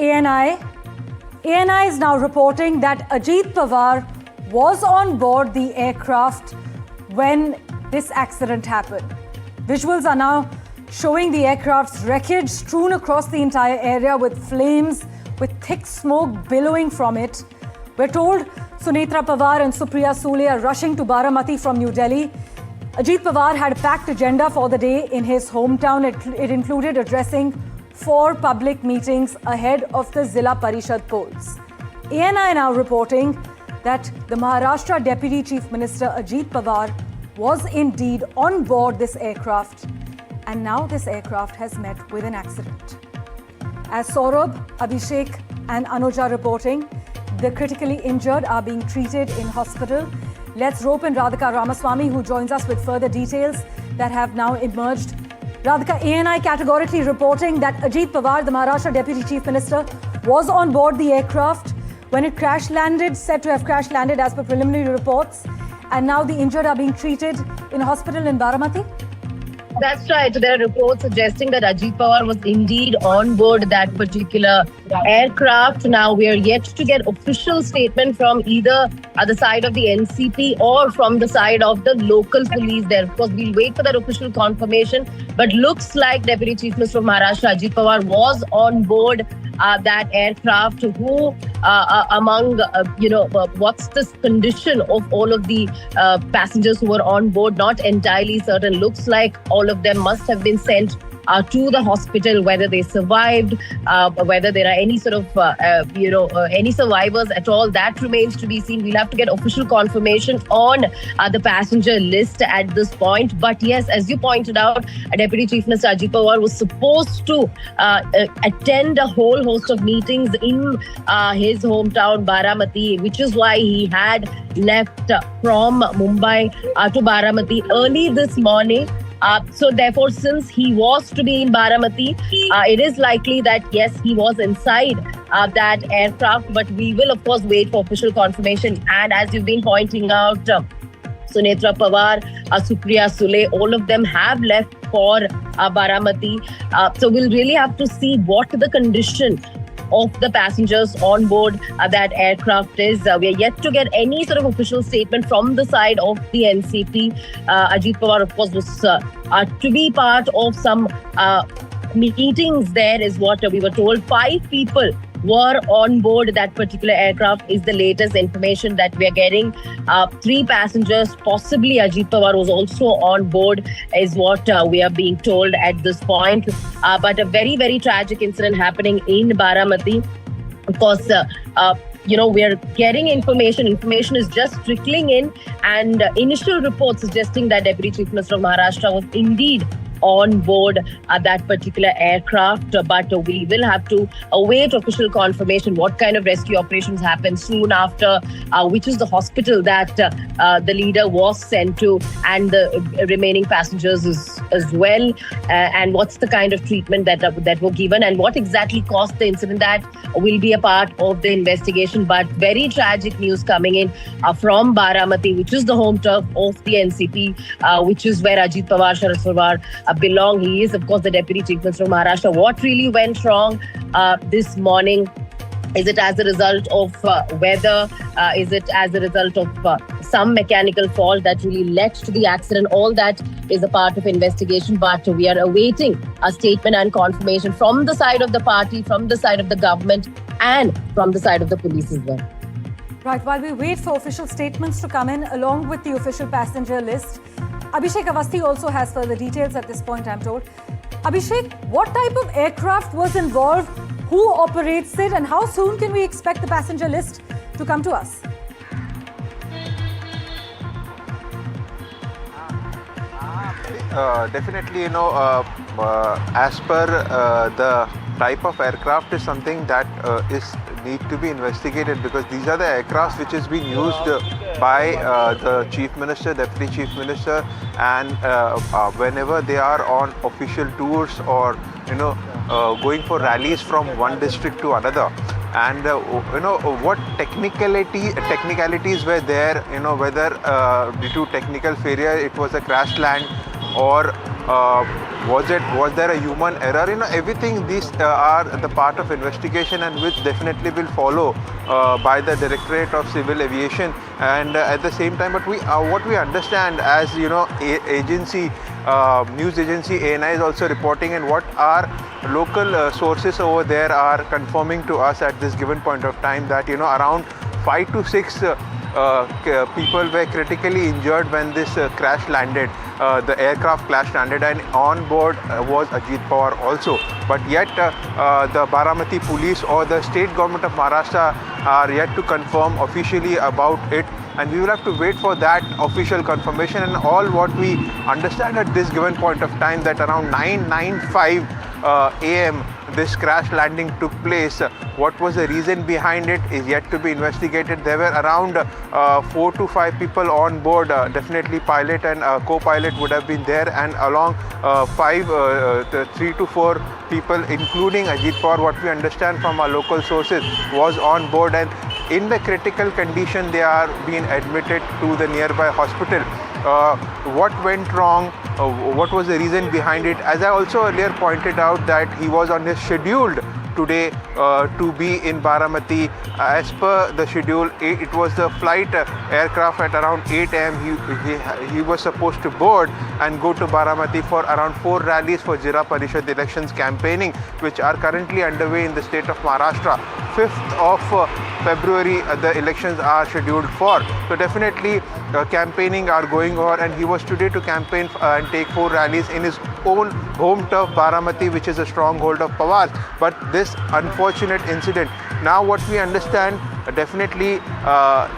ANI. ANI is now reporting that Ajit Pawar was on board the aircraft when this accident happened. Visuals are now showing the aircraft's wreckage strewn across the entire area with flames, with thick smoke billowing from it. We're told Sunetra Pawar and Supriya Sule are rushing to Baramati from New Delhi. Ajit Pawar had a packed agenda for the day in his hometown. It included addressing 4 public meetings ahead of the Zilla Parishad polls. ANI now reporting that the Maharashtra Deputy Chief Minister Ajit Pawar was indeed on board this aircraft, and now this aircraft has met with an accident. As Saurabh, Abhishek and Anuj are reporting, the critically injured are being treated in hospital. Let's rope in Radhika Ramaswamy, who joins us with further details that have now emerged. Radhika, ANI categorically reporting that Ajit Pawar, the Maharashtra Deputy Chief Minister, was on board the aircraft when it crash landed, said to have crash landed as per preliminary reports, and now the injured are being treated in a hospital in Baramati? That's right. There are reports suggesting that Ajit Pawar was indeed on board that particular aircraft. Now, we are yet to get official statement from either the side of the NCP or from the side of the local police there. Of course, we'll wait for that official confirmation. But looks like Deputy Chief Minister of Maharashtra, Ajit Pawar, was on board that aircraft. Who among, what's the condition of all of the passengers who were on board? Not entirely certain. Looks like all of them must have been sent to the hospital. Whether they survived, whether there are any sort of, any survivors at all, that remains to be seen. We'll have to get official confirmation on the passenger list at this point. But yes, as you pointed out, Deputy Chief Minister Ajit Pawar was supposed to attend a whole host of meetings in his hometown, Baramati, which is why he had left from Mumbai to Baramati early this morning. So therefore, since he was to be in Baramati, it is likely that, yes, he was inside that aircraft. But we will, of course, wait for official confirmation. And as you've been pointing out, Sunetra Pawar, Supriya Sule, all of them have left for Baramati. So we'll really have to see what the condition of the passengers on board that aircraft is. We are yet to get any sort of official statement from the side of the NCP. Ajit Pawar, of course, was to be part of some meetings there, is what we were told. 5 people were on board that particular aircraft is the latest information that we are getting. 3 passengers, possibly Ajit Pawar was also on board, is what we are being told at this point. But a very, very tragic incident happening in Baramati. Of course, we are getting information. Information is just trickling in, and initial reports suggesting that Deputy Chief Minister of Maharashtra was indeed on board that particular aircraft. But we will have to await official confirmation what kind of rescue operations happen soon after, which is the hospital that the leader was sent to, and the remaining passengers as well, and what's the kind of treatment that were given, and what exactly caused the incident. That will be a part of the investigation. But very tragic news coming in from Baramati, which is the home turf of the NCP, which is where Ajit Pawar, Sharad Pawar belong. He is, of course, the Deputy Chief Minister of Maharashtra. What really went wrong this morning? Is it as a result of weather? Is it as a result of some mechanical fault that really led to the accident? All that is a part of investigation, but we are awaiting a statement and confirmation from the side of the party, from the side of the government, and from the side of the police as well. Right, while we wait for official statements to come in, along with the official passenger list, Abhishek Avasthi also has further details at this point, I'm told. Abhishek, what type of aircraft was involved? Who operates it? And how soon can we expect the passenger list to come to us? Definitely, as per the type of aircraft is something that need to be investigated, because these are the aircrafts which is being used by the Chief Minister, Deputy Chief Minister, and whenever they are on official tours or going for rallies from one district to another. And what technicalities were there, whether due to technical failure it was a crash land, or Was there a human error? Everything these are the part of investigation, and which definitely will follow by the Directorate of Civil Aviation. And at the same time, but what we understand as agency, news agency ANI is also reporting, and what our local sources over there are confirming to us at this given point of time, that around 5 to 6 people were critically injured when this crash landed. The aircraft crash landed, and on board was Ajit Pawar also. But yet the Baramati police or the state government of Maharashtra are yet to confirm officially about it, and we will have to wait for that official confirmation. And all what we understand at this given point of time, that around 9:95 a.m. this crash landing took place. What was the reason behind it is yet to be investigated. There were around 4 to 5 people on board. Definitely pilot and co-pilot would have been there, and along 3 to 4 people, including Ajit Pawar, what we understand from our local sources, was on board, and in the critical condition they are being admitted to the nearby hospital. What went wrong? What was the reason behind it? As I also earlier pointed out, that he was on his scheduled today to be in Baramati. As per the schedule, it was the flight aircraft at around 8 a.m. He was supposed to board and go to Baramati for around 4 rallies for Jira Parishad elections campaigning, which are currently underway in the state of Maharashtra. 5th of February the elections are scheduled for. So definitely campaigning are going on, and he was today to campaign and take 4 rallies in his own home turf Baramati, which is a stronghold of Pawar. But this unfortunate incident, now what we understand definitely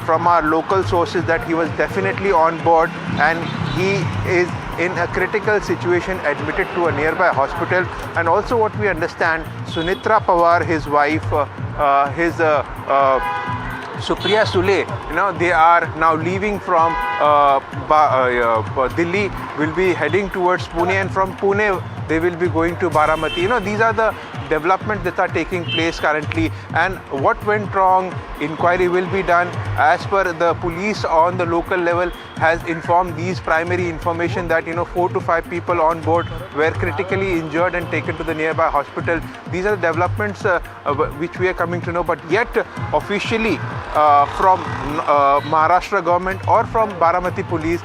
from our local sources, that he was definitely on board, and he is in a critical situation, admitted to a nearby hospital. And also what we understand, Sunitra Pawar, his wife, Supriya Sule, they are now leaving from Delhi, will be heading towards Pune, and from Pune they will be going to Baramati. These are the developments that are taking place currently, and what went wrong, inquiry will be done. As per the police on the local level has informed these primary information, that 4 to 5 people on board were critically injured and taken to the nearby hospital. These are the developments which we are coming to know, but yet officially from Maharashtra government or from Baramati police,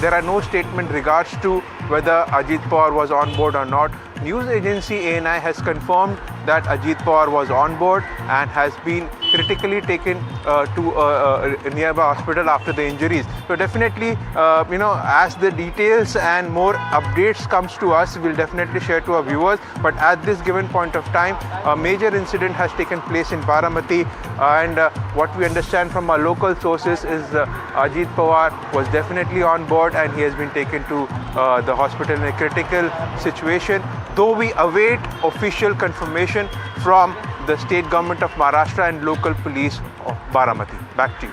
there are no statement regards to whether Ajit Pawar was on board or not. News agency ANI has confirmed that Ajit Pawar was on board and has been critically taken to a nearby hospital after the injuries. So definitely, as the details and more updates comes to us, we'll definitely share to our viewers. But at this given point of time, a major incident has taken place in Baramati, and what we understand from our local sources is Ajit Pawar was definitely on board, and he has been taken to the hospital in a critical situation, though we await official confirmation from the state government of Maharashtra and local police of Baramati. Back to you.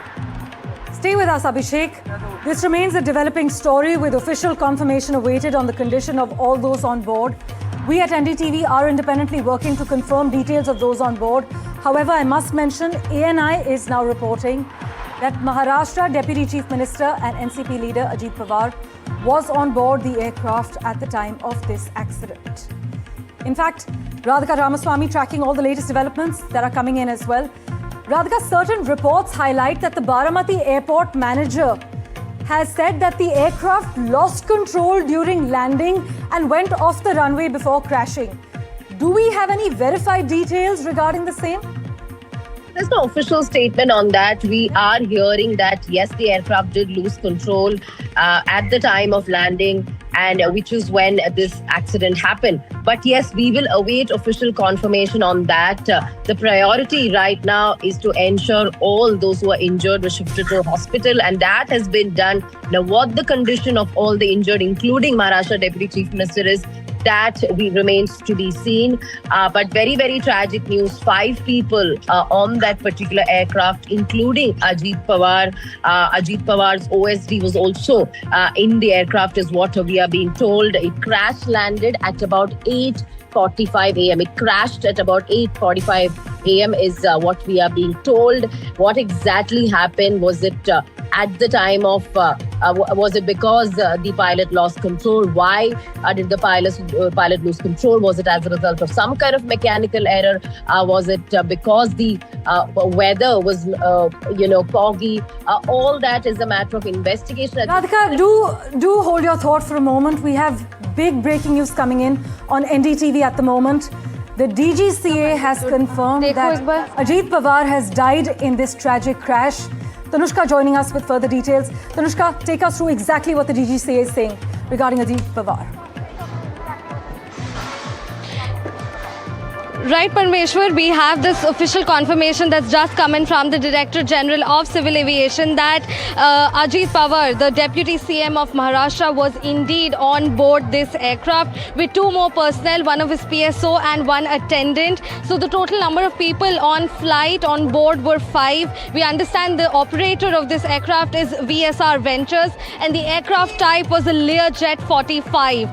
Stay with us, Abhishek. This remains a developing story, with official confirmation awaited on the condition of all those on board. We at NDTV are independently working to confirm details of those on board. However, I must mention, ANI is now reporting that Maharashtra Deputy Chief Minister and NCP leader Ajit Pawar was on board the aircraft at the time of this accident. In fact, Radhika Ramaswamy tracking all the latest developments that are coming in as well. Radhika, certain reports highlight that the Baramati airport manager has said that the aircraft lost control during landing and went off the runway before crashing. Do we have any verified details regarding the same? There's no official statement on that. We are hearing that, yes, the aircraft did lose control at the time of landing, and which is when this accident happened. But yes, we will await official confirmation on that. The priority right now is to ensure all those who are injured were shifted to a hospital, and that has been done. Now, what the condition of all the injured, including Maharashtra Deputy Chief Minister, is, that remains to be seen. But very, very tragic news. 5 people on that particular aircraft, including Ajit Pawar. Ajit Pawar's OSD was also in the aircraft, is what we are being told. It crash landed at about 8:45 a.m. It crashed at about 8:45 a.m. is what we are being told. What exactly happened? Was it at the time of Was it because the pilot lost control? Why did the pilot lose control? Was it as a result of some kind of mechanical error? Was it because the weather was, foggy? All that is a matter of investigation. Radhika, do hold your thought for a moment. We have big breaking news coming in on NDTV at the moment. The DGCA has confirmed that Ajit Pawar has died in this tragic crash. Tanushka joining us with further details. Tanushka, take us through exactly what the DGCA is saying regarding Ajit Pawar. Right, Parmeshwar, we have this official confirmation that's just come in from the Director General of Civil Aviation that Ajit Pawar, the Deputy CM of Maharashtra, was indeed on board this aircraft with two more personnel, one of his PSO and one attendant. So the total number of people on flight on board were 5. We understand the operator of this aircraft is VSR Ventures and the aircraft type was a Learjet 45.